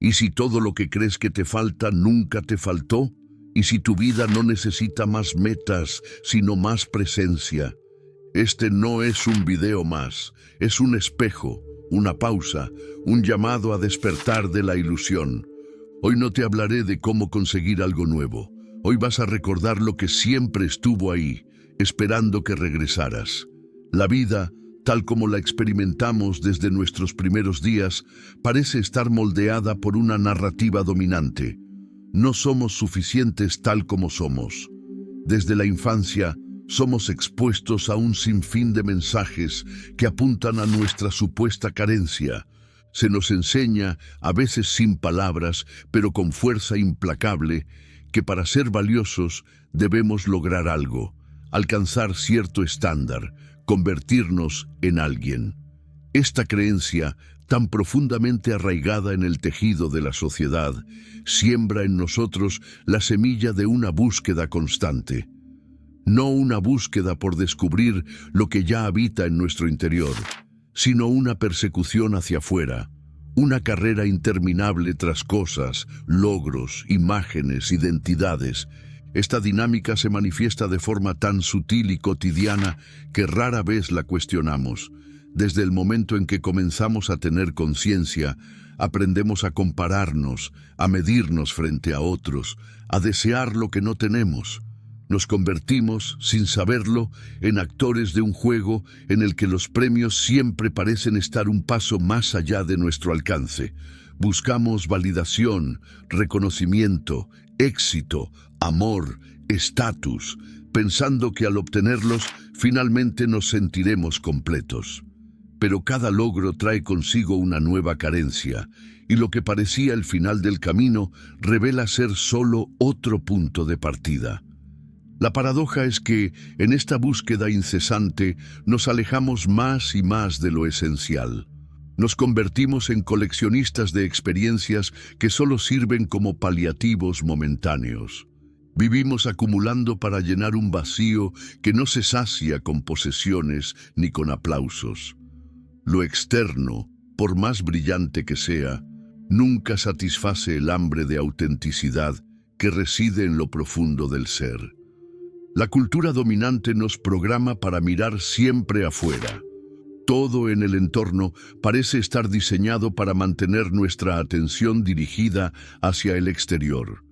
¿Y si todo lo que crees que te falta nunca te faltó? ¿Y si tu vida no necesita más metas, sino más presencia? Este no es un video más, es un espejo, una pausa, un llamado a despertar de la ilusión. Hoy no te hablaré de cómo conseguir algo nuevo. Hoy vas a recordar lo que siempre estuvo ahí, esperando que regresaras. La vida, tal como la experimentamos desde nuestros primeros días, parece estar moldeada por una narrativa dominante. No somos suficientes tal como somos. Desde la infancia, somos expuestos a un sinfín de mensajes que apuntan a nuestra supuesta carencia. Se nos enseña, a veces sin palabras, pero con fuerza implacable, que para ser valiosos debemos lograr algo, alcanzar cierto estándar, convertirnos en alguien. Esta creencia, tan profundamente arraigada en el tejido de la sociedad, siembra en nosotros la semilla de una búsqueda constante. No una búsqueda por descubrir lo que ya habita en nuestro interior, sino una persecución hacia afuera, una carrera interminable tras cosas, logros, imágenes, identidades. Esta dinámica se manifiesta de forma tan sutil y cotidiana que rara vez la cuestionamos. Desde el momento en que comenzamos a tener conciencia, aprendemos a compararnos, a medirnos frente a otros, a desear lo que no tenemos. Nos convertimos, sin saberlo, en actores de un juego en el que los premios siempre parecen estar un paso más allá de nuestro alcance. Buscamos validación, reconocimiento, éxito, amor, estatus, pensando que al obtenerlos finalmente nos sentiremos completos. Pero cada logro trae consigo una nueva carencia, y lo que parecía el final del camino revela ser solo otro punto de partida. La paradoja es que, en esta búsqueda incesante, nos alejamos más y más de lo esencial. Nos convertimos en coleccionistas de experiencias que solo sirven como paliativos momentáneos. Vivimos acumulando para llenar un vacío que no se sacia con posesiones ni con aplausos. Lo externo, por más brillante que sea, nunca satisface el hambre de autenticidad que reside en lo profundo del ser. La cultura dominante nos programa para mirar siempre afuera. Todo en el entorno parece estar diseñado para mantener nuestra atención dirigida hacia el exterior.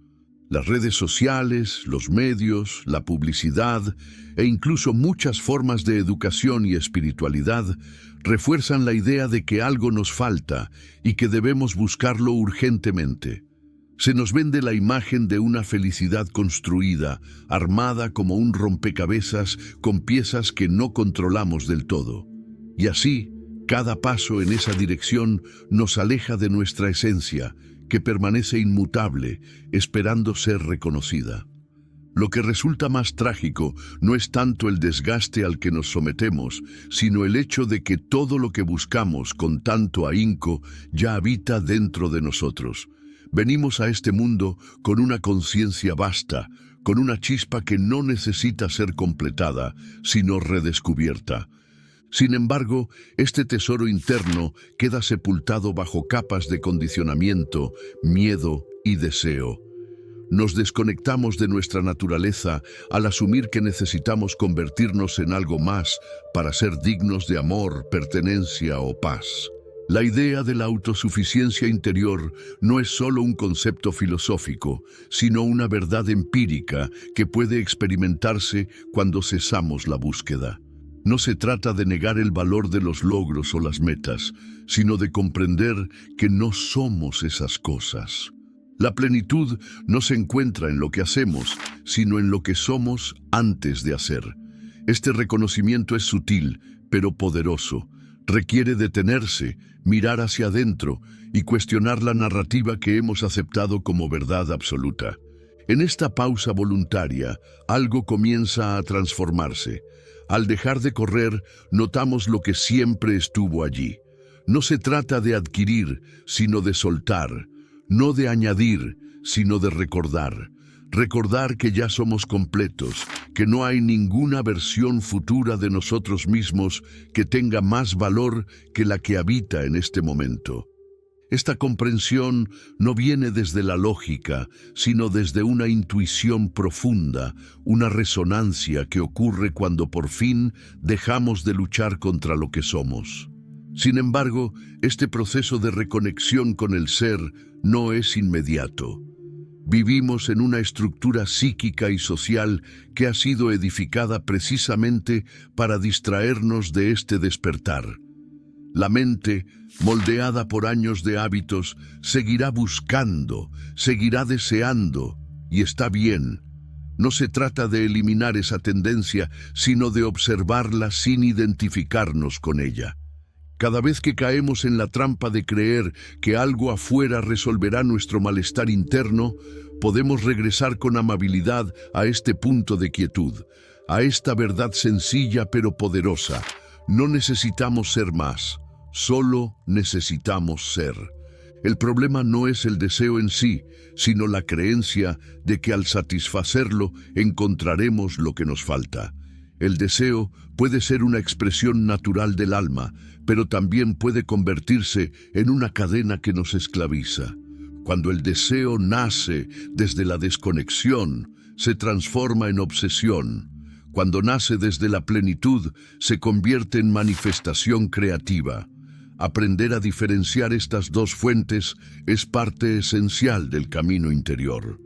Las redes sociales, los medios, la publicidad e incluso muchas formas de educación y espiritualidad refuerzan la idea de que algo nos falta y que debemos buscarlo urgentemente. Se nos vende la imagen de una felicidad construida, armada como un rompecabezas con piezas que no controlamos del todo. Y así, cada paso en esa dirección nos aleja de nuestra esencia, que permanece inmutable, esperando ser reconocida. Lo que resulta más trágico no es tanto el desgaste al que nos sometemos, sino el hecho de que todo lo que buscamos con tanto ahínco ya habita dentro de nosotros. Venimos a este mundo con una conciencia vasta, con una chispa que no necesita ser completada, sino redescubierta. Sin embargo, este tesoro interno queda sepultado bajo capas de condicionamiento, miedo y deseo. Nos desconectamos de nuestra naturaleza al asumir que necesitamos convertirnos en algo más para ser dignos de amor, pertenencia o paz. La idea de la autosuficiencia interior no es solo un concepto filosófico, sino una verdad empírica que puede experimentarse cuando cesamos la búsqueda. No se trata de negar el valor de los logros o las metas, sino de comprender que no somos esas cosas. La plenitud no se encuentra en lo que hacemos, sino en lo que somos antes de hacer. Este reconocimiento es sutil, pero poderoso. Requiere detenerse, mirar hacia adentro y cuestionar la narrativa que hemos aceptado como verdad absoluta. En esta pausa voluntaria, algo comienza a transformarse. Al dejar de correr, notamos lo que siempre estuvo allí. No se trata de adquirir, sino de soltar. No de añadir, sino de recordar. Recordar que ya somos completos, que no hay ninguna versión futura de nosotros mismos que tenga más valor que la que habita en este momento. Esta comprensión no viene desde la lógica, sino desde una intuición profunda, una resonancia que ocurre cuando por fin dejamos de luchar contra lo que somos. Sin embargo, este proceso de reconexión con el ser no es inmediato. Vivimos en una estructura psíquica y social que ha sido edificada precisamente para distraernos de este despertar. La mente, moldeada por años de hábitos, seguirá buscando, seguirá deseando, y está bien. No se trata de eliminar esa tendencia, sino de observarla sin identificarnos con ella. Cada vez que caemos en la trampa de creer que algo afuera resolverá nuestro malestar interno, podemos regresar con amabilidad a este punto de quietud, a esta verdad sencilla pero poderosa. No necesitamos ser más, solo necesitamos ser. El problema no es el deseo en sí, sino la creencia de que al satisfacerlo encontraremos lo que nos falta. El deseo puede ser una expresión natural del alma, pero también puede convertirse en una cadena que nos esclaviza. Cuando el deseo nace desde la desconexión, se transforma en obsesión. Cuando nace desde la plenitud, se convierte en manifestación creativa. Aprender a diferenciar estas dos fuentes es parte esencial del camino interior.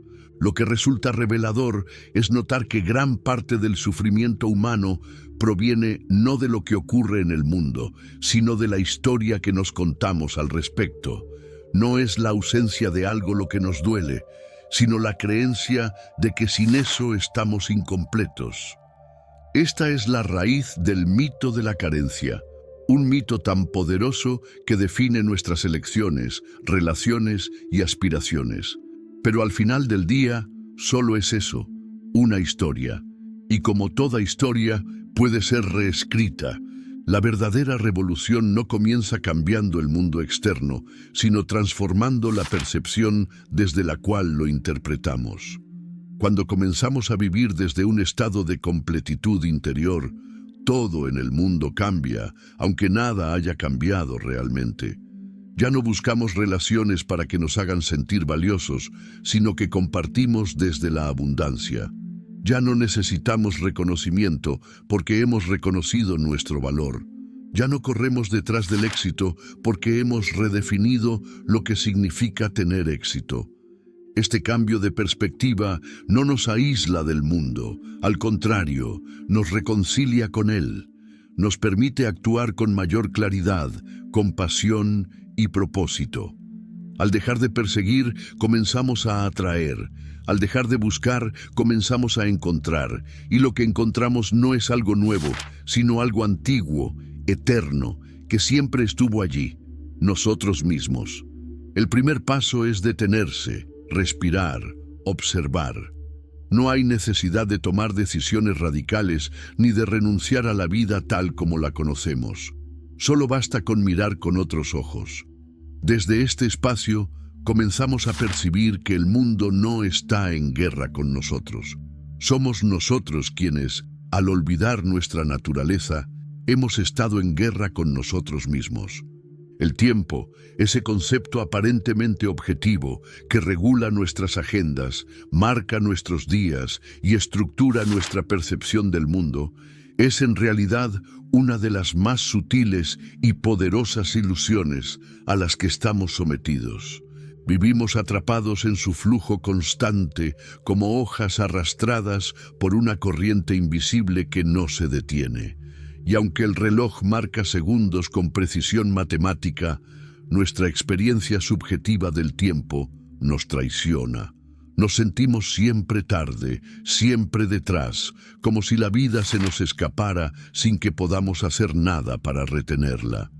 Lo que resulta revelador es notar que gran parte del sufrimiento humano proviene no de lo que ocurre en el mundo, sino de la historia que nos contamos al respecto. No es la ausencia de algo lo que nos duele, sino la creencia de que sin eso estamos incompletos. Esta es la raíz del mito de la carencia, un mito tan poderoso que define nuestras elecciones, relaciones y aspiraciones. Pero al final del día, solo es eso, una historia. Y como toda historia, puede ser reescrita. La verdadera revolución no comienza cambiando el mundo externo, sino transformando la percepción desde la cual lo interpretamos. Cuando comenzamos a vivir desde un estado de completitud interior, todo en el mundo cambia, aunque nada haya cambiado realmente. Ya no buscamos relaciones para que nos hagan sentir valiosos, sino que compartimos desde la abundancia. Ya no necesitamos reconocimiento porque hemos reconocido nuestro valor. Ya no corremos detrás del éxito porque hemos redefinido lo que significa tener éxito. Este cambio de perspectiva no nos aísla del mundo, al contrario, nos reconcilia con él. Nos permite actuar con mayor claridad, compasión y propósito. Al dejar de perseguir, comenzamos a atraer. Al dejar de buscar, comenzamos a encontrar. Y lo que encontramos no es algo nuevo, sino algo antiguo, eterno, que siempre estuvo allí, nosotros mismos. El primer paso es detenerse, respirar, observar. No hay necesidad de tomar decisiones radicales ni de renunciar a la vida tal como la conocemos. Solo basta con mirar con otros ojos. Desde este espacio, comenzamos a percibir que el mundo no está en guerra con nosotros. Somos nosotros quienes, al olvidar nuestra naturaleza, hemos estado en guerra con nosotros mismos. El tiempo, ese concepto aparentemente objetivo que regula nuestras agendas, marca nuestros días y estructura nuestra percepción del mundo, es en realidad una de las más sutiles y poderosas ilusiones a las que estamos sometidos. Vivimos atrapados en su flujo constante, como hojas arrastradas por una corriente invisible que no se detiene. Y aunque el reloj marca segundos con precisión matemática, nuestra experiencia subjetiva del tiempo nos traiciona. Nos sentimos siempre tarde, siempre detrás, como si la vida se nos escapara sin que podamos hacer nada para retenerla.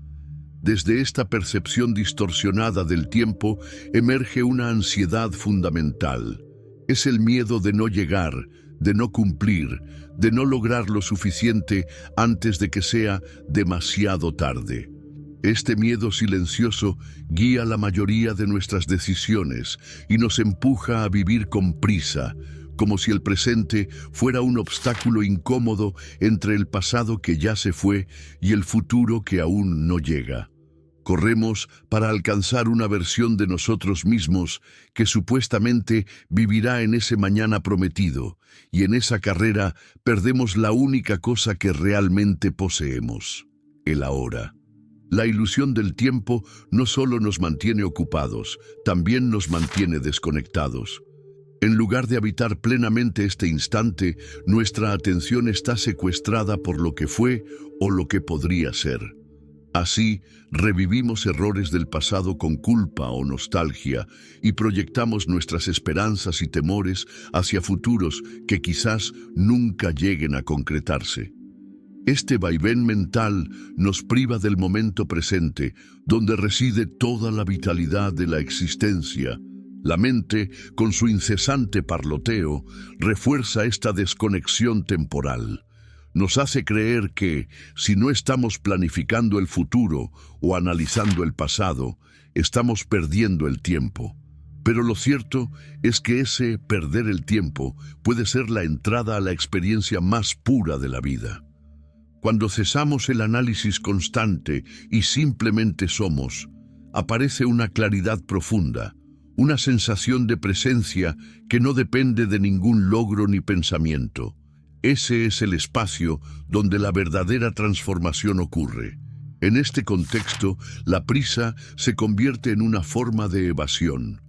Desde esta percepción distorsionada del tiempo emerge una ansiedad fundamental. Es el miedo de no llegar, de no cumplir, de no lograr lo suficiente antes de que sea demasiado tarde. Este miedo silencioso guía la mayoría de nuestras decisiones y nos empuja a vivir con prisa, como si el presente fuera un obstáculo incómodo entre el pasado que ya se fue y el futuro que aún no llega. Corremos para alcanzar una versión de nosotros mismos que supuestamente vivirá en ese mañana prometido, y en esa carrera perdemos la única cosa que realmente poseemos: el ahora. La ilusión del tiempo no solo nos mantiene ocupados, también nos mantiene desconectados. En lugar de habitar plenamente este instante, nuestra atención está secuestrada por lo que fue o lo que podría ser. Así, revivimos errores del pasado con culpa o nostalgia y proyectamos nuestras esperanzas y temores hacia futuros que quizás nunca lleguen a concretarse. Este vaivén mental nos priva del momento presente, donde reside toda la vitalidad de la existencia. La mente, con su incesante parloteo, refuerza esta desconexión temporal. Nos hace creer que, si no estamos planificando el futuro o analizando el pasado, estamos perdiendo el tiempo. Pero lo cierto es que ese perder el tiempo puede ser la entrada a la experiencia más pura de la vida. Cuando cesamos el análisis constante y simplemente somos, aparece una claridad profunda, una sensación de presencia que no depende de ningún logro ni pensamiento. Ese es el espacio donde la verdadera transformación ocurre. En este contexto, la prisa se convierte en una forma de evasión.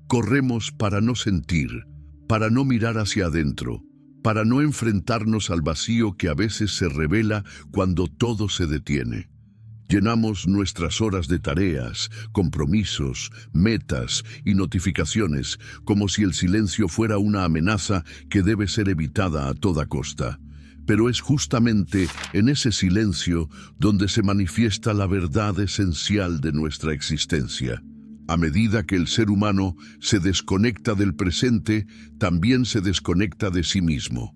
Corremos para no sentir, para no mirar hacia adentro, para no enfrentarnos al vacío que a veces se revela cuando todo se detiene. Llenamos nuestras horas de tareas, compromisos, metas y notificaciones como si el silencio fuera una amenaza que debe ser evitada a toda costa. Pero es justamente en ese silencio donde se manifiesta la verdad esencial de nuestra existencia. A medida que el ser humano se desconecta del presente, también se desconecta de sí mismo.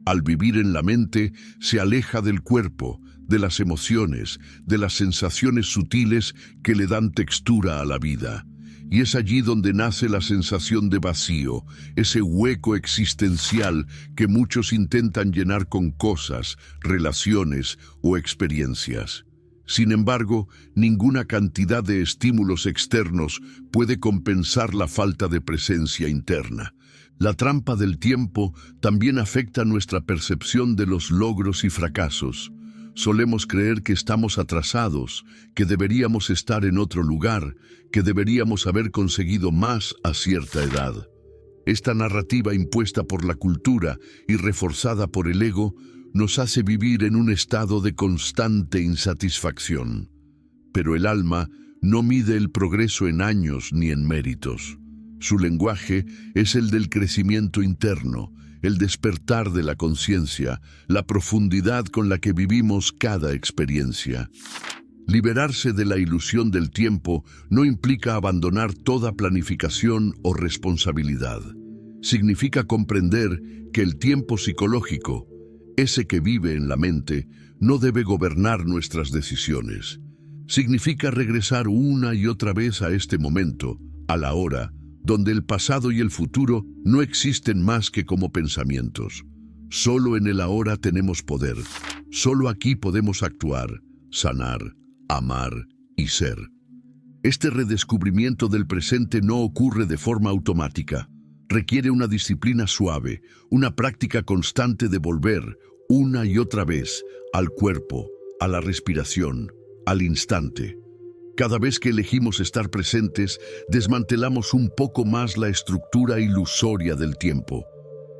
Al vivir en la mente, se aleja del cuerpo, de las emociones, de las sensaciones sutiles que le dan textura a la vida. Y es allí donde nace la sensación de vacío, ese hueco existencial que muchos intentan llenar con cosas, relaciones o experiencias. Sin embargo, ninguna cantidad de estímulos externos puede compensar la falta de presencia interna. La trampa del tiempo también afecta nuestra percepción de los logros y fracasos. Solemos creer que estamos atrasados, que deberíamos estar en otro lugar, que deberíamos haber conseguido más a cierta edad. Esta narrativa impuesta por la cultura y reforzada por el ego nos hace vivir en un estado de constante insatisfacción. Pero el alma no mide el progreso en años ni en méritos. Su lenguaje es el del crecimiento interno, el despertar de la conciencia, la profundidad con la que vivimos cada experiencia. Liberarse de la ilusión del tiempo no implica abandonar toda planificación o responsabilidad. Significa comprender que el tiempo psicológico, ese que vive en la mente, no debe gobernar nuestras decisiones. Significa regresar una y otra vez a este momento, a la hora, donde el pasado y el futuro no existen más que como pensamientos. Solo en el ahora tenemos poder. Solo aquí podemos actuar, sanar, amar y ser. Este redescubrimiento del presente no ocurre de forma automática. Requiere una disciplina suave, una práctica constante de volver, una y otra vez, al cuerpo, a la respiración, al instante. Cada vez que elegimos estar presentes, desmantelamos un poco más la estructura ilusoria del tiempo.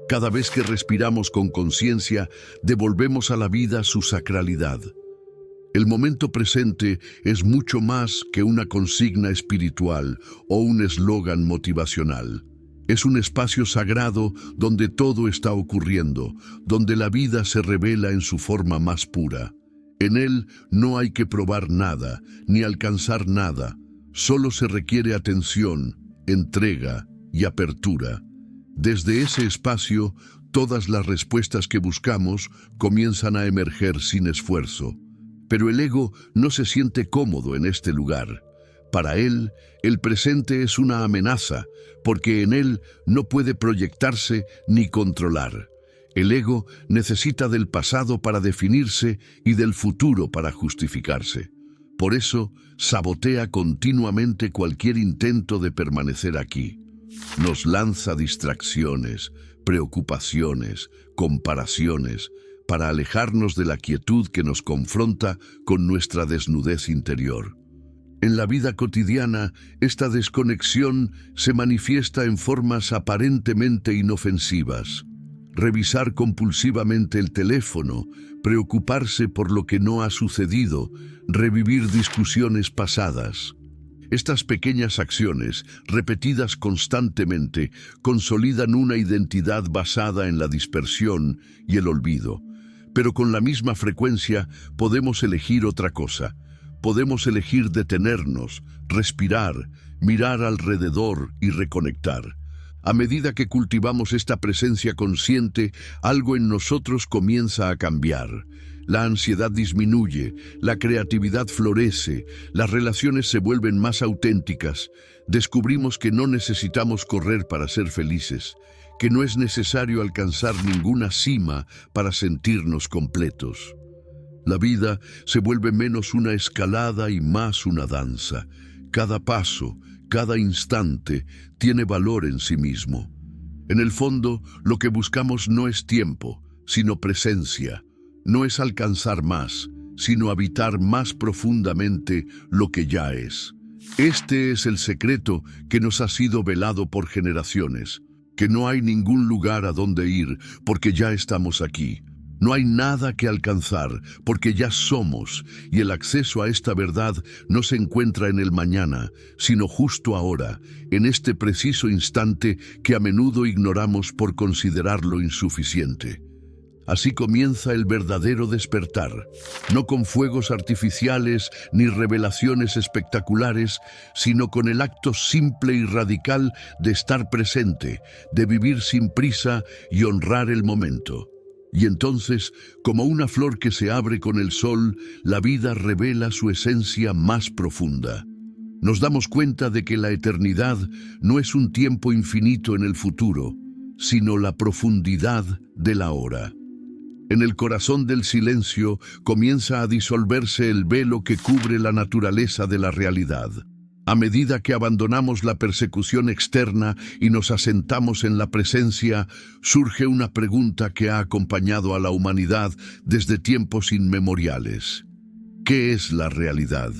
Cada vez que respiramos con conciencia, devolvemos a la vida su sacralidad. El momento presente es mucho más que una consigna espiritual o un eslogan motivacional. Es un espacio sagrado donde todo está ocurriendo, donde la vida se revela en su forma más pura. En él no hay que probar nada, ni alcanzar nada. Solo se requiere atención, entrega y apertura. Desde ese espacio, todas las respuestas que buscamos comienzan a emerger sin esfuerzo. Pero el ego no se siente cómodo en este lugar. Para él, el presente es una amenaza, porque en él no puede proyectarse ni controlar. El ego necesita del pasado para definirse y del futuro para justificarse. Por eso, sabotea continuamente cualquier intento de permanecer aquí. Nos lanza distracciones, preocupaciones, comparaciones, para alejarnos de la quietud que nos confronta con nuestra desnudez interior. En la vida cotidiana, esta desconexión se manifiesta en formas aparentemente inofensivas. Revisar compulsivamente el teléfono, preocuparse por lo que no ha sucedido, revivir discusiones pasadas. Estas pequeñas acciones, repetidas constantemente, consolidan una identidad basada en la dispersión y el olvido. Pero con la misma frecuencia podemos elegir otra cosa. Podemos elegir detenernos, respirar, mirar alrededor y reconectar. A medida que cultivamos esta presencia consciente, algo en nosotros comienza a cambiar. La ansiedad disminuye, la creatividad florece, las relaciones se vuelven más auténticas. Descubrimos que no necesitamos correr para ser felices, que no es necesario alcanzar ninguna cima para sentirnos completos. La vida se vuelve menos una escalada y más una danza. Cada paso, cada instante, tiene valor en sí mismo. En el fondo, lo que buscamos no es tiempo, sino presencia. No es alcanzar más, sino habitar más profundamente lo que ya es. Este es el secreto que nos ha sido velado por generaciones, que no hay ningún lugar a donde ir, porque ya estamos aquí. No hay nada que alcanzar, porque ya somos, y el acceso a esta verdad no se encuentra en el mañana, sino justo ahora, en este preciso instante que a menudo ignoramos por considerarlo insuficiente. Así comienza el verdadero despertar, no con fuegos artificiales ni revelaciones espectaculares, sino con el acto simple y radical de estar presente, de vivir sin prisa y honrar el momento. Y entonces, como una flor que se abre con el sol, la vida revela su esencia más profunda. Nos damos cuenta de que la eternidad no es un tiempo infinito en el futuro, sino la profundidad del ahora. En el corazón del silencio comienza a disolverse el velo que cubre la naturaleza de la realidad. A medida que abandonamos la persecución externa y nos asentamos en la presencia, surge una pregunta que ha acompañado a la humanidad desde tiempos inmemoriales. ¿Qué es la realidad?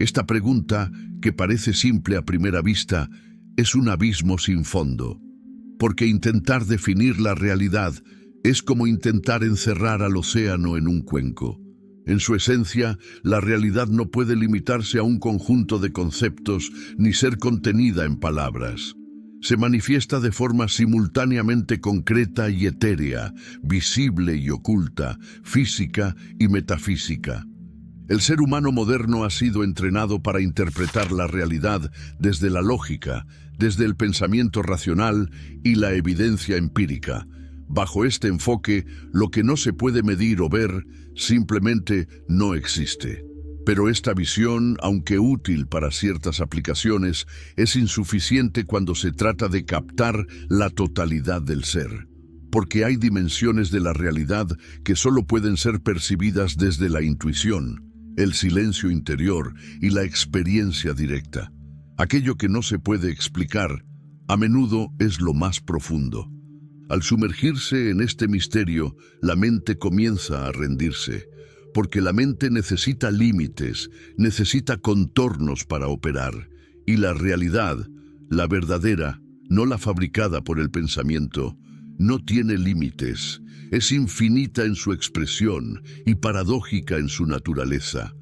Esta pregunta, que parece simple a primera vista, es un abismo sin fondo, porque intentar definir la realidad es como intentar encerrar al océano en un cuenco. En su esencia, la realidad no puede limitarse a un conjunto de conceptos ni ser contenida en palabras. Se manifiesta de forma simultáneamente concreta y etérea, visible y oculta, física y metafísica. El ser humano moderno ha sido entrenado para interpretar la realidad desde la lógica, desde el pensamiento racional y la evidencia empírica. Bajo este enfoque, lo que no se puede medir o ver simplemente no existe. Pero esta visión, aunque útil para ciertas aplicaciones, es insuficiente cuando se trata de captar la totalidad del ser. Porque hay dimensiones de la realidad que solo pueden ser percibidas desde la intuición, el silencio interior y la experiencia directa. Aquello que no se puede explicar, a menudo es lo más profundo. Al sumergirse en este misterio, la mente comienza a rendirse, porque la mente necesita límites, necesita contornos para operar, y la realidad, la verdadera, no la fabricada por el pensamiento, no tiene límites, es infinita en su expresión y paradójica en su naturaleza.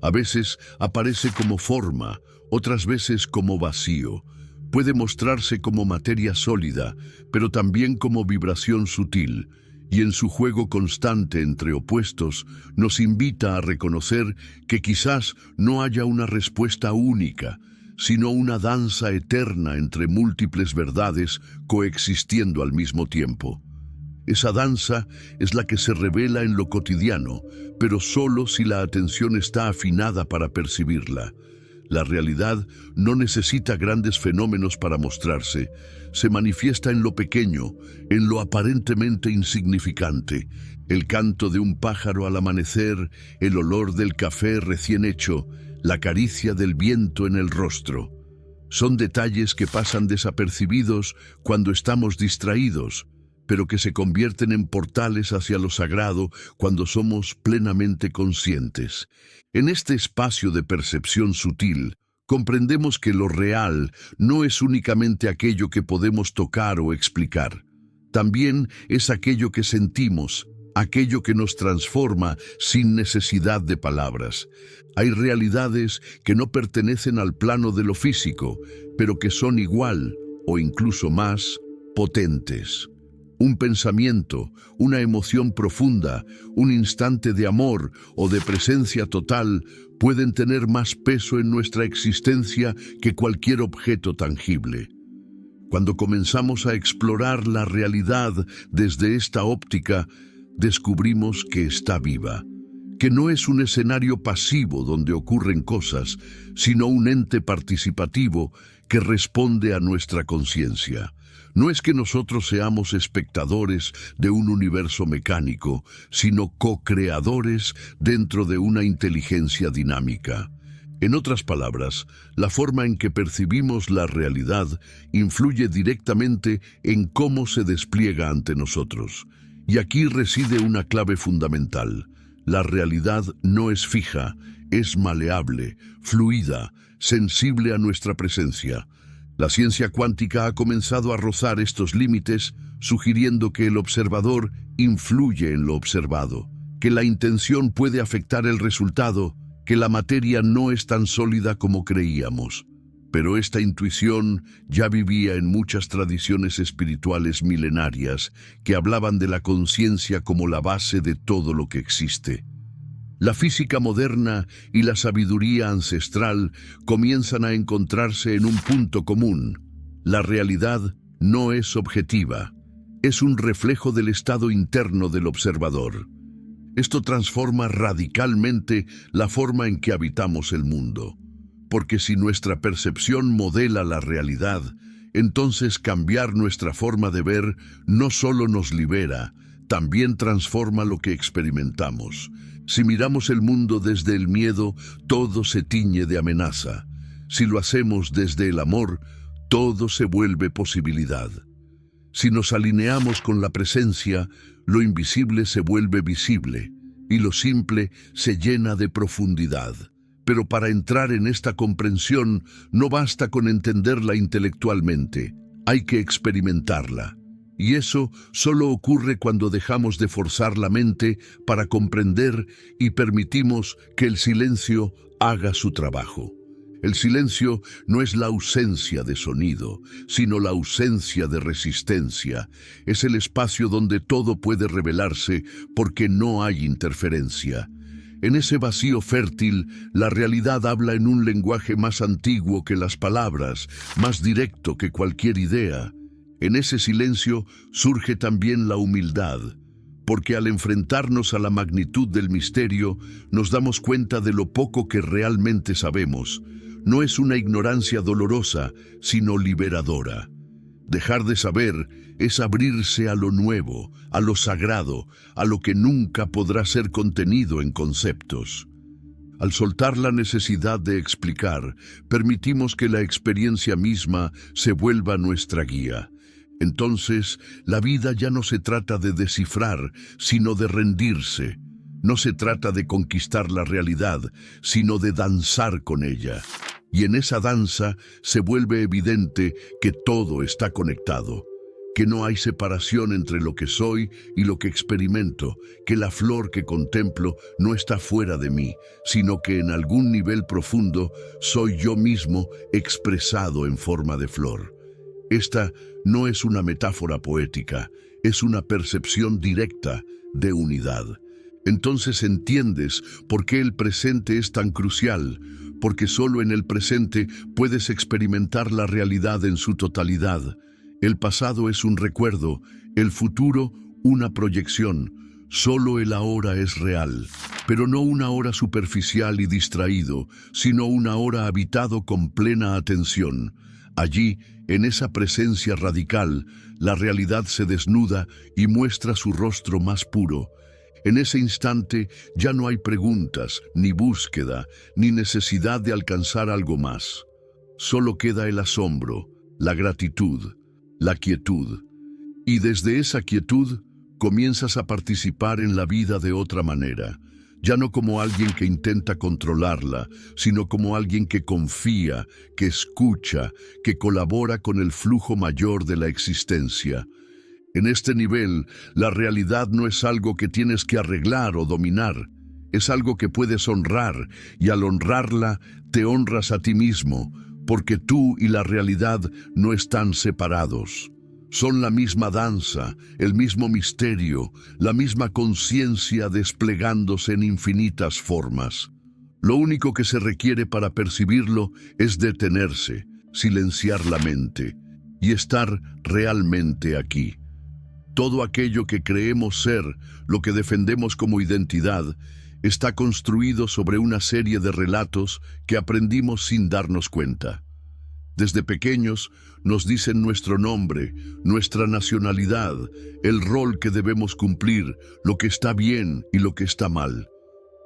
A veces aparece como forma, otras veces como vacío. Puede mostrarse como materia sólida, pero también como vibración sutil, y en su juego constante entre opuestos nos invita a reconocer que quizás no haya una respuesta única, sino una danza eterna entre múltiples verdades coexistiendo al mismo tiempo. Esa danza es la que se revela en lo cotidiano, pero solo si la atención está afinada para percibirla. La realidad no necesita grandes fenómenos para mostrarse, se manifiesta en lo pequeño, en lo aparentemente insignificante, El canto de un pájaro al amanecer, el olor del café recién hecho, la caricia del viento en el rostro. Son detalles que pasan desapercibidos cuando estamos distraídos, pero que se convierten en portales hacia lo sagrado cuando somos plenamente conscientes. En este espacio de percepción sutil, comprendemos que lo real no es únicamente aquello que podemos tocar o explicar. También es aquello que sentimos, aquello que nos transforma sin necesidad de palabras. Hay realidades que no pertenecen al plano de lo físico, pero que son igual o incluso más potentes. Un pensamiento, una emoción profunda, un instante de amor o de presencia total pueden tener más peso en nuestra existencia que cualquier objeto tangible. Cuando comenzamos a explorar la realidad desde esta óptica, descubrimos que está viva, que no es un escenario pasivo donde ocurren cosas, sino un ente participativo que responde a nuestra conciencia. No es que nosotros seamos espectadores de un universo mecánico, sino co-creadores dentro de una inteligencia dinámica. En otras palabras, la forma en que percibimos la realidad influye directamente en cómo se despliega ante nosotros. Y aquí reside una clave fundamental. La realidad no es fija, es maleable, fluida, sensible a nuestra presencia. La ciencia cuántica ha comenzado a rozar estos límites, sugiriendo que el observador influye en lo observado, que la intención puede afectar el resultado, que la materia no es tan sólida como creíamos. Pero esta intuición ya vivía en muchas tradiciones espirituales milenarias que hablaban de la conciencia como la base de todo lo que existe. La física moderna y la sabiduría ancestral comienzan a encontrarse en un punto común. La realidad no es objetiva, es un reflejo del estado interno del observador. Esto transforma radicalmente la forma en que habitamos el mundo. Porque si nuestra percepción modela la realidad, entonces cambiar nuestra forma de ver no solo nos libera, también transforma lo que experimentamos. Si miramos el mundo desde el miedo, todo se tiñe de amenaza. Si lo hacemos desde el amor, todo se vuelve posibilidad. Si nos alineamos con la presencia, lo invisible se vuelve visible y lo simple se llena de profundidad. Pero para entrar en esta comprensión no basta con entenderla intelectualmente, hay que experimentarla. Y eso solo ocurre cuando dejamos de forzar la mente para comprender y permitimos que el silencio haga su trabajo. El silencio no es la ausencia de sonido, sino la ausencia de resistencia. Es el espacio donde todo puede revelarse porque no hay interferencia. En ese vacío fértil, la realidad habla en un lenguaje más antiguo que las palabras, más directo que cualquier idea. En ese silencio surge también la humildad, porque al enfrentarnos a la magnitud del misterio, nos damos cuenta de lo poco que realmente sabemos. No es una ignorancia dolorosa, sino liberadora. Dejar de saber es abrirse a lo nuevo, a lo sagrado, a lo que nunca podrá ser contenido en conceptos. Al soltar la necesidad de explicar, permitimos que la experiencia misma se vuelva nuestra guía. Entonces, la vida ya no se trata de descifrar, sino de rendirse. No se trata de conquistar la realidad, sino de danzar con ella. Y en esa danza se vuelve evidente que todo está conectado, que no hay separación entre lo que soy y lo que experimento, que la flor que contemplo no está fuera de mí, sino que en algún nivel profundo soy yo mismo expresado en forma de flor. Esta no es una metáfora poética, es una percepción directa de unidad. Entonces entiendes por qué el presente es tan crucial, porque solo en el presente puedes experimentar la realidad en su totalidad. El pasado es un recuerdo, el futuro una proyección. Solo el ahora es real, pero no una hora superficial y distraído, sino una hora habitado con plena atención. Allí, en esa presencia radical, la realidad se desnuda y muestra su rostro más puro. En ese instante ya no hay preguntas, ni búsqueda, ni necesidad de alcanzar algo más. Solo queda el asombro, la gratitud, la quietud. Y desde esa quietud comienzas a participar en la vida de otra manera, ya no como alguien que intenta controlarla, sino como alguien que confía, que escucha, que colabora con el flujo mayor de la existencia. En este nivel, la realidad no es algo que tienes que arreglar o dominar, es algo que puedes honrar, y al honrarla, te honras a ti mismo, porque tú y la realidad no están separados. Son la misma danza, el mismo misterio, la misma conciencia desplegándose en infinitas formas. Lo único que se requiere para percibirlo es detenerse, silenciar la mente y estar realmente aquí. Todo aquello que creemos ser, lo que defendemos como identidad, está construido sobre una serie de relatos que aprendimos sin darnos cuenta. Desde pequeños nos dicen nuestro nombre, nuestra nacionalidad, el rol que debemos cumplir, lo que está bien y lo que está mal.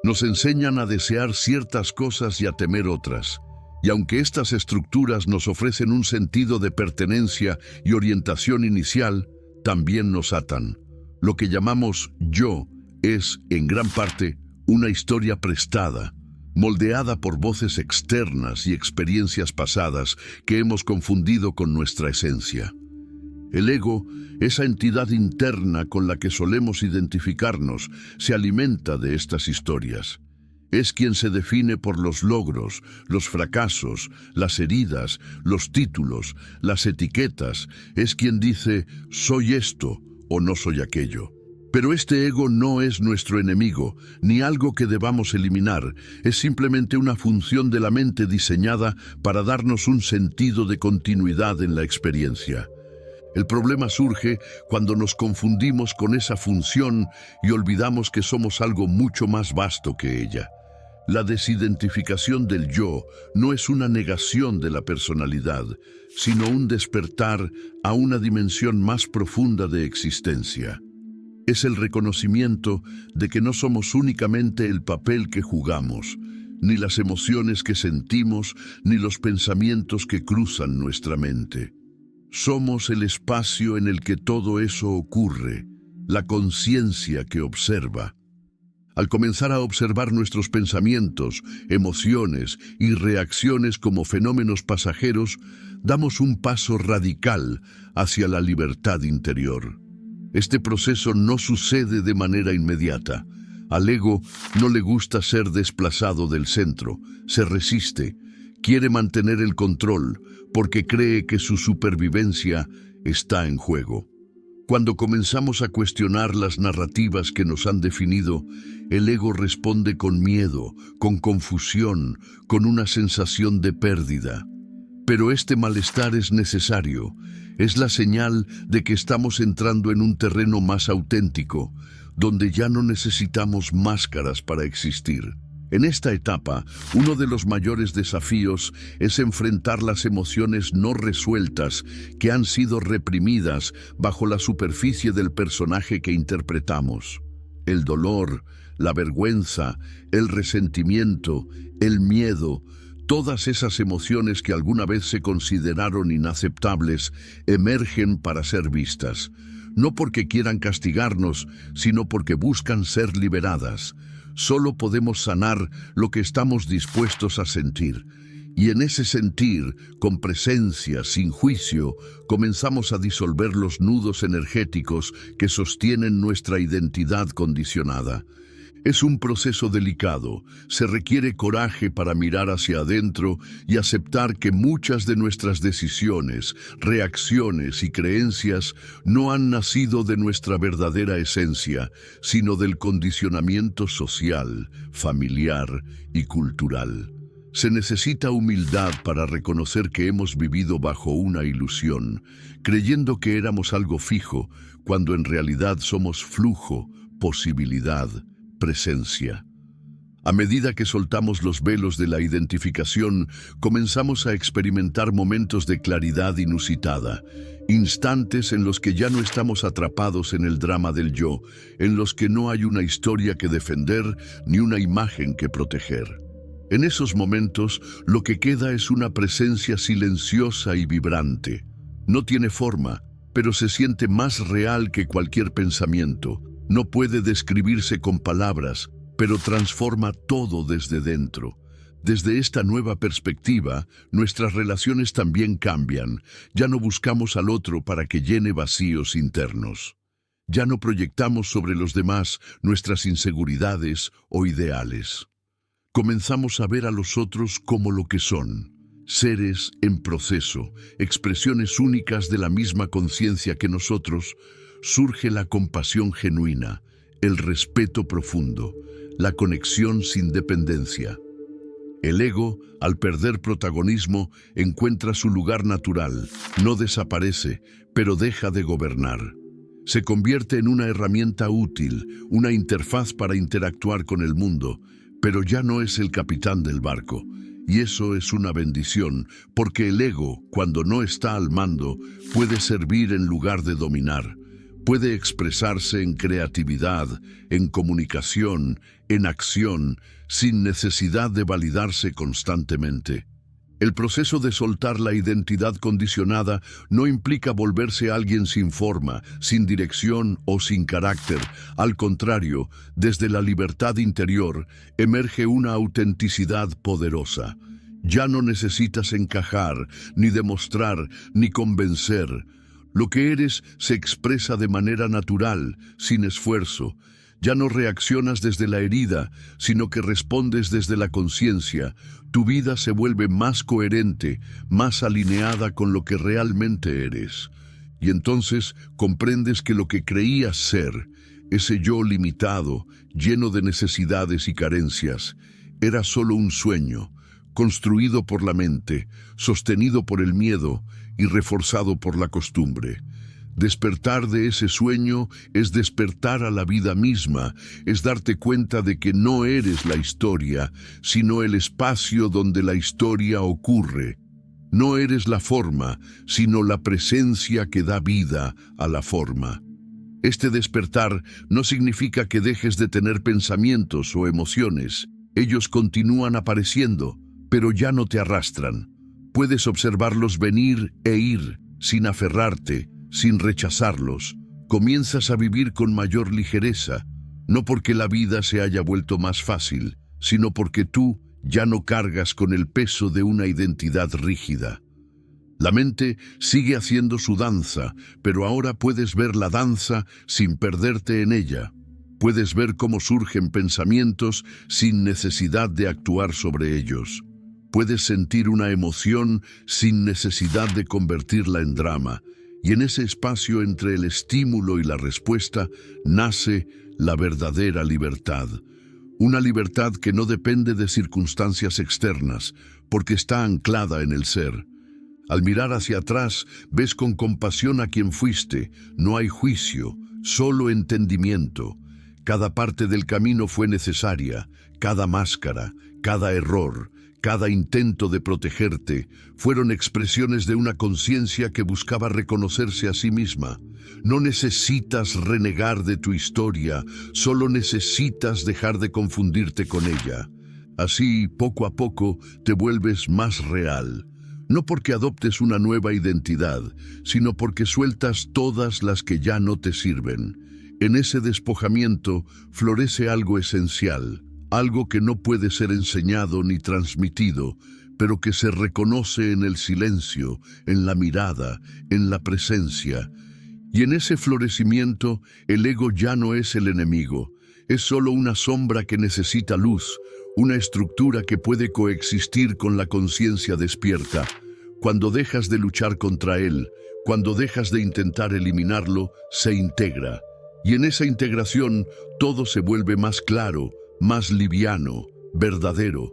Nos enseñan a desear ciertas cosas y a temer otras. Y aunque estas estructuras nos ofrecen un sentido de pertenencia y orientación inicial, también nos atan. Lo que llamamos yo es, en gran parte, una historia prestada, moldeada por voces externas y experiencias pasadas que hemos confundido con nuestra esencia. El ego, esa entidad interna con la que solemos identificarnos, se alimenta de estas historias. Es quien se define por los logros, los fracasos, las heridas, los títulos, las etiquetas. Es quien dice, soy esto o no soy aquello. Pero este ego no es nuestro enemigo, ni algo que debamos eliminar. Es simplemente una función de la mente diseñada para darnos un sentido de continuidad en la experiencia. El problema surge cuando nos confundimos con esa función y olvidamos que somos algo mucho más vasto que ella. La desidentificación del yo no es una negación de la personalidad, sino un despertar a una dimensión más profunda de existencia. Es el reconocimiento de que no somos únicamente el papel que jugamos, ni las emociones que sentimos, ni los pensamientos que cruzan nuestra mente. Somos el espacio en el que todo eso ocurre, la conciencia que observa. Al comenzar a observar nuestros pensamientos, emociones y reacciones como fenómenos pasajeros, damos un paso radical hacia la libertad interior. Este proceso no sucede de manera inmediata. Al ego no le gusta ser desplazado del centro, se resiste, quiere mantener el control porque cree que su supervivencia está en juego. Cuando comenzamos a cuestionar las narrativas que nos han definido, el ego responde con miedo, con confusión, con una sensación de pérdida. Pero este malestar es necesario, es la señal de que estamos entrando en un terreno más auténtico, donde ya no necesitamos máscaras para existir. En esta etapa, uno de los mayores desafíos es enfrentar las emociones no resueltas que han sido reprimidas bajo la superficie del personaje que interpretamos. El dolor, la vergüenza, el resentimiento, el miedo, todas esas emociones que alguna vez se consideraron inaceptables emergen para ser vistas, no porque quieran castigarnos, sino porque buscan ser liberadas. Solo podemos sanar lo que estamos dispuestos a sentir. Y en ese sentir, con presencia, sin juicio, comenzamos a disolver los nudos energéticos que sostienen nuestra identidad condicionada. Es un proceso delicado, se requiere coraje para mirar hacia adentro y aceptar que muchas de nuestras decisiones, reacciones y creencias no han nacido de nuestra verdadera esencia, sino del condicionamiento social, familiar y cultural. Se necesita humildad para reconocer que hemos vivido bajo una ilusión, creyendo que éramos algo fijo, cuando en realidad somos flujo, posibilidad, presencia. A medida que soltamos los velos de la identificación, comenzamos a experimentar momentos de claridad inusitada, instantes en los que ya no estamos atrapados en el drama del yo, en los que no hay una historia que defender ni una imagen que proteger. En esos momentos, lo que queda es una presencia silenciosa y vibrante. No tiene forma, pero se siente más real que cualquier pensamiento. No puede describirse con palabras, pero transforma todo desde dentro. Desde esta nueva perspectiva, nuestras relaciones también cambian. Ya no buscamos al otro para que llene vacíos internos. Ya no proyectamos sobre los demás nuestras inseguridades o ideales. Comenzamos a ver a los otros como lo que son, seres en proceso, expresiones únicas de la misma conciencia que nosotros. Surge la compasión genuina, el respeto profundo, la conexión sin dependencia. El ego, al perder protagonismo, encuentra su lugar natural, no desaparece, pero deja de gobernar. Se convierte en una herramienta útil, una interfaz para interactuar con el mundo, pero ya no es el capitán del barco. Y eso es una bendición, porque el ego, cuando no está al mando, puede servir en lugar de dominar. Puede expresarse en creatividad, en comunicación, en acción, sin necesidad de validarse constantemente. El proceso de soltar la identidad condicionada no implica volverse alguien sin forma, sin dirección o sin carácter. Al contrario, desde la libertad interior emerge una autenticidad poderosa. Ya no necesitas encajar, ni demostrar, ni convencer. Lo que eres se expresa de manera natural, sin esfuerzo. Ya no reaccionas desde la herida, sino que respondes desde la conciencia. Tu vida se vuelve más coherente, más alineada con lo que realmente eres. Y entonces comprendes que lo que creías ser, ese yo limitado, lleno de necesidades y carencias, era solo un sueño, construido por la mente, sostenido por el miedo y reforzado por la costumbre. Despertar de ese sueño es despertar a la vida misma, es darte cuenta de que no eres la historia, sino el espacio donde la historia ocurre. No eres la forma, sino la presencia que da vida a la forma. Este despertar no significa que dejes de tener pensamientos o emociones. Ellos continúan apareciendo, pero ya no te arrastran. Puedes observarlos venir e ir, sin aferrarte, sin rechazarlos. Comienzas a vivir con mayor ligereza, no porque la vida se haya vuelto más fácil, sino porque tú ya no cargas con el peso de una identidad rígida. La mente sigue haciendo su danza, pero ahora puedes ver la danza sin perderte en ella. Puedes ver cómo surgen pensamientos sin necesidad de actuar sobre ellos. Puedes sentir una emoción sin necesidad de convertirla en drama. Y en ese espacio entre el estímulo y la respuesta nace la verdadera libertad. Una libertad que no depende de circunstancias externas, porque está anclada en el ser. Al mirar hacia atrás, ves con compasión a quien fuiste. No hay juicio, solo entendimiento. Cada parte del camino fue necesaria, cada máscara, cada error, cada intento de protegerte, fueron expresiones de una conciencia que buscaba reconocerse a sí misma. No necesitas renegar de tu historia, solo necesitas dejar de confundirte con ella. Así, poco a poco, te vuelves más real. No porque adoptes una nueva identidad, sino porque sueltas todas las que ya no te sirven. En ese despojamiento florece algo esencial, algo que no puede ser enseñado ni transmitido, pero que se reconoce en el silencio, en la mirada, en la presencia. Y en ese florecimiento, el ego ya no es el enemigo, es solo una sombra que necesita luz, una estructura que puede coexistir con la conciencia despierta. Cuando dejas de luchar contra él, cuando dejas de intentar eliminarlo, se integra. Y en esa integración, todo se vuelve más claro, más liviano, verdadero.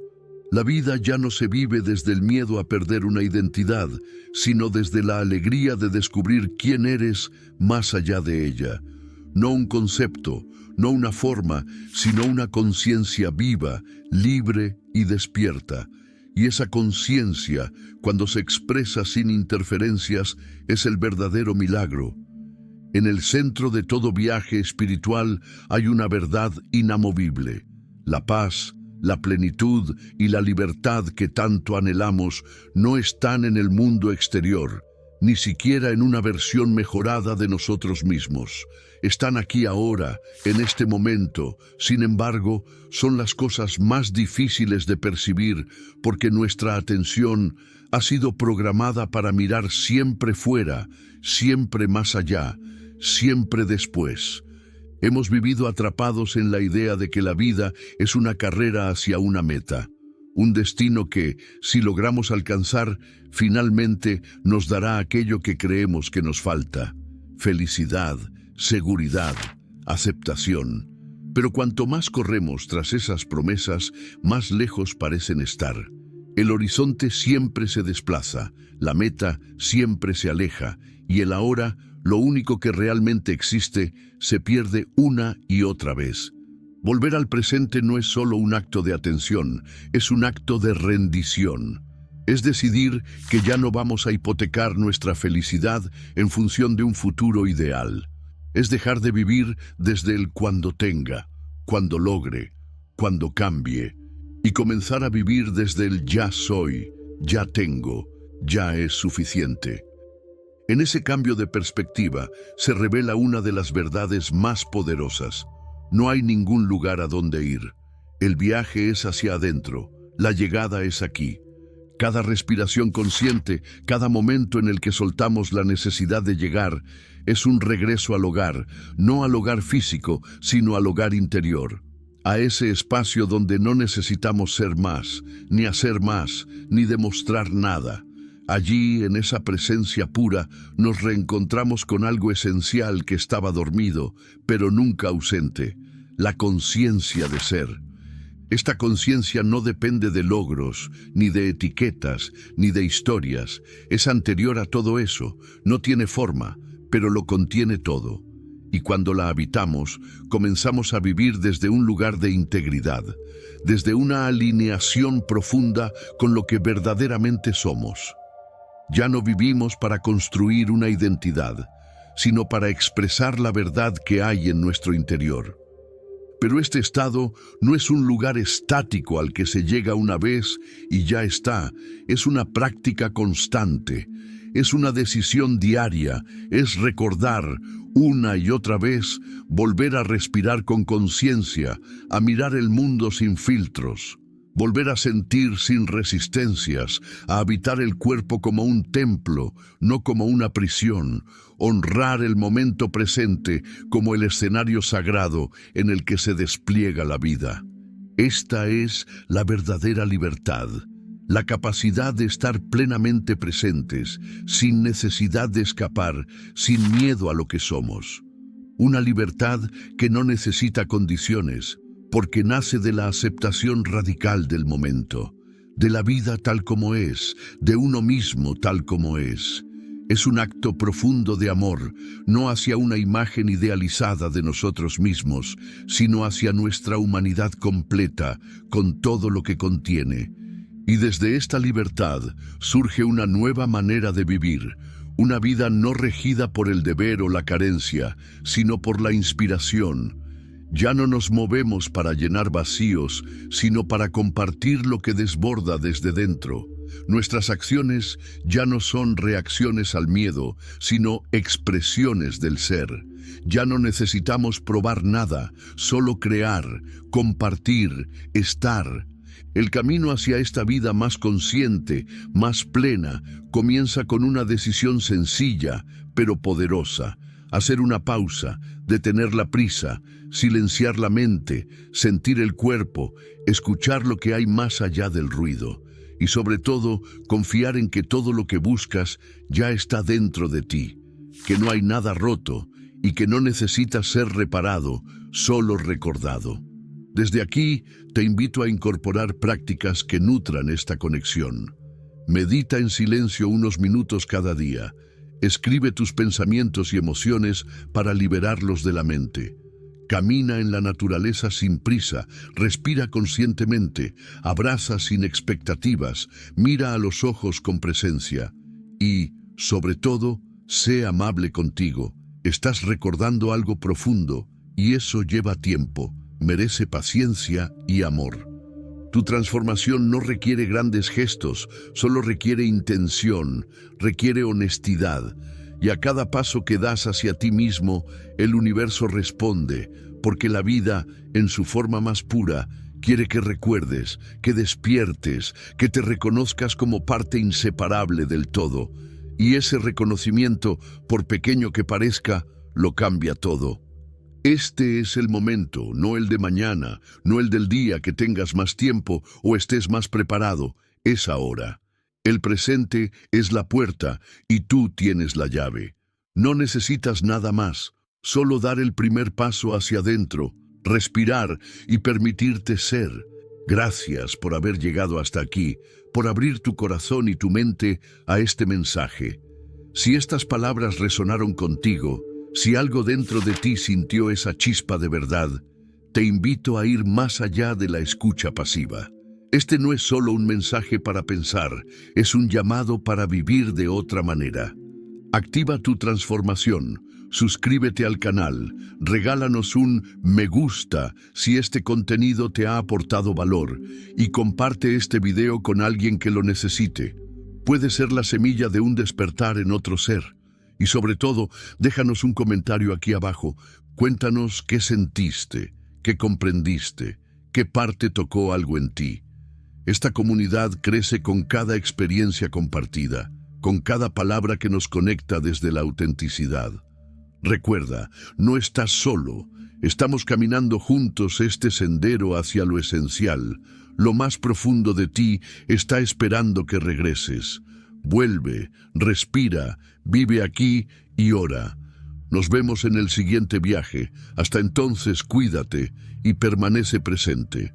La vida ya no se vive desde el miedo a perder una identidad, sino desde la alegría de descubrir quién eres más allá de ella. No un concepto, no una forma, sino una conciencia viva, libre y despierta. Y esa conciencia, cuando se expresa sin interferencias, es el verdadero milagro. En el centro de todo viaje espiritual hay una verdad inamovible. La paz, la plenitud y la libertad que tanto anhelamos no están en el mundo exterior, ni siquiera en una versión mejorada de nosotros mismos. Están aquí ahora, en este momento. Sin embargo, son las cosas más difíciles de percibir porque nuestra atención ha sido programada para mirar siempre fuera, siempre más allá, siempre después. Hemos vivido atrapados en la idea de que la vida es una carrera hacia una meta, un destino que, si logramos alcanzar, finalmente nos dará aquello que creemos que nos falta: felicidad, seguridad, aceptación. Pero cuanto más corremos tras esas promesas, más lejos parecen estar. El horizonte siempre se desplaza, la meta siempre se aleja, y el ahora, lo único que realmente existe, se pierde una y otra vez. Volver al presente no es solo un acto de atención, es un acto de rendición. Es decidir que ya no vamos a hipotecar nuestra felicidad en función de un futuro ideal. Es dejar de vivir desde el cuando tenga, cuando logre, cuando cambie, y comenzar a vivir desde el ya soy, ya tengo, ya es suficiente. En ese cambio de perspectiva se revela una de las verdades más poderosas. No hay ningún lugar a donde ir. El viaje es hacia adentro, la llegada es aquí. Cada respiración consciente, cada momento en el que soltamos la necesidad de llegar, es un regreso al hogar, no al hogar físico, sino al hogar interior. A ese espacio donde no necesitamos ser más, ni hacer más, ni demostrar nada. Allí, en esa presencia pura, nos reencontramos con algo esencial que estaba dormido, pero nunca ausente: la conciencia de ser. Esta conciencia no depende de logros, ni de etiquetas, ni de historias. Es anterior a todo eso, no tiene forma, pero lo contiene todo. Y cuando la habitamos, comenzamos a vivir desde un lugar de integridad, desde una alineación profunda con lo que verdaderamente somos. Ya no vivimos para construir una identidad, sino para expresar la verdad que hay en nuestro interior. Pero este estado no es un lugar estático al que se llega una vez y ya está. Es una práctica constante, es una decisión diaria, es recordar una y otra vez, volver a respirar con conciencia, a mirar el mundo sin filtros. Volver a sentir sin resistencias, a habitar el cuerpo como un templo, no como una prisión, honrar el momento presente como el escenario sagrado en el que se despliega la vida. Esta es la verdadera libertad, la capacidad de estar plenamente presentes, sin necesidad de escapar, sin miedo a lo que somos. Una libertad que no necesita condiciones, porque nace de la aceptación radical del momento, de la vida tal como es, de uno mismo tal como es. Es un acto profundo de amor, no hacia una imagen idealizada de nosotros mismos, sino hacia nuestra humanidad completa, con todo lo que contiene. Y desde esta libertad surge una nueva manera de vivir, una vida no regida por el deber o la carencia, sino por la inspiración. Ya no nos movemos para llenar vacíos, sino para compartir lo que desborda desde dentro. Nuestras acciones ya no son reacciones al miedo, sino expresiones del ser. Ya no necesitamos probar nada, solo crear, compartir, estar. El camino hacia esta vida más consciente, más plena, comienza con una decisión sencilla, pero poderosa: hacer una pausa, detener la prisa, silenciar la mente, sentir el cuerpo, escuchar lo que hay más allá del ruido. Y sobre todo, confiar en que todo lo que buscas ya está dentro de ti, que no hay nada roto y que no necesita ser reparado, solo recordado. Desde aquí, te invito a incorporar prácticas que nutran esta conexión. Medita en silencio unos minutos cada día. Escribe tus pensamientos y emociones para liberarlos de la mente. Camina en la naturaleza sin prisa, respira conscientemente, abraza sin expectativas, mira a los ojos con presencia y, sobre todo, sé amable contigo. Estás recordando algo profundo y eso lleva tiempo, merece paciencia y amor. Tu transformación no requiere grandes gestos, solo requiere intención, requiere honestidad. Y a cada paso que das hacia ti mismo, el universo responde, porque la vida, en su forma más pura, quiere que recuerdes, que despiertes, que te reconozcas como parte inseparable del todo. Y ese reconocimiento, por pequeño que parezca, lo cambia todo. Este es el momento, no el de mañana, no el del día que tengas más tiempo o estés más preparado, es ahora. El presente es la puerta y tú tienes la llave. No necesitas nada más, solo dar el primer paso hacia adentro, respirar y permitirte ser. Gracias por haber llegado hasta aquí, por abrir tu corazón y tu mente a este mensaje. Si estas palabras resonaron contigo, si algo dentro de ti sintió esa chispa de verdad, te invito a ir más allá de la escucha pasiva. Este no es solo un mensaje para pensar, es un llamado para vivir de otra manera. Activa tu transformación, suscríbete al canal, regálanos un me gusta si este contenido te ha aportado valor y comparte este video con alguien que lo necesite. Puede ser la semilla de un despertar en otro ser. Y sobre todo, déjanos un comentario aquí abajo. Cuéntanos qué sentiste, qué comprendiste, qué parte tocó algo en ti. Esta comunidad crece con cada experiencia compartida, con cada palabra que nos conecta desde la autenticidad. Recuerda, no estás solo. Estamos caminando juntos este sendero hacia lo esencial. Lo más profundo de ti está esperando que regreses. Vuelve, respira, vive aquí y ora. Nos vemos en el siguiente viaje. Hasta entonces, cuídate y permanece presente.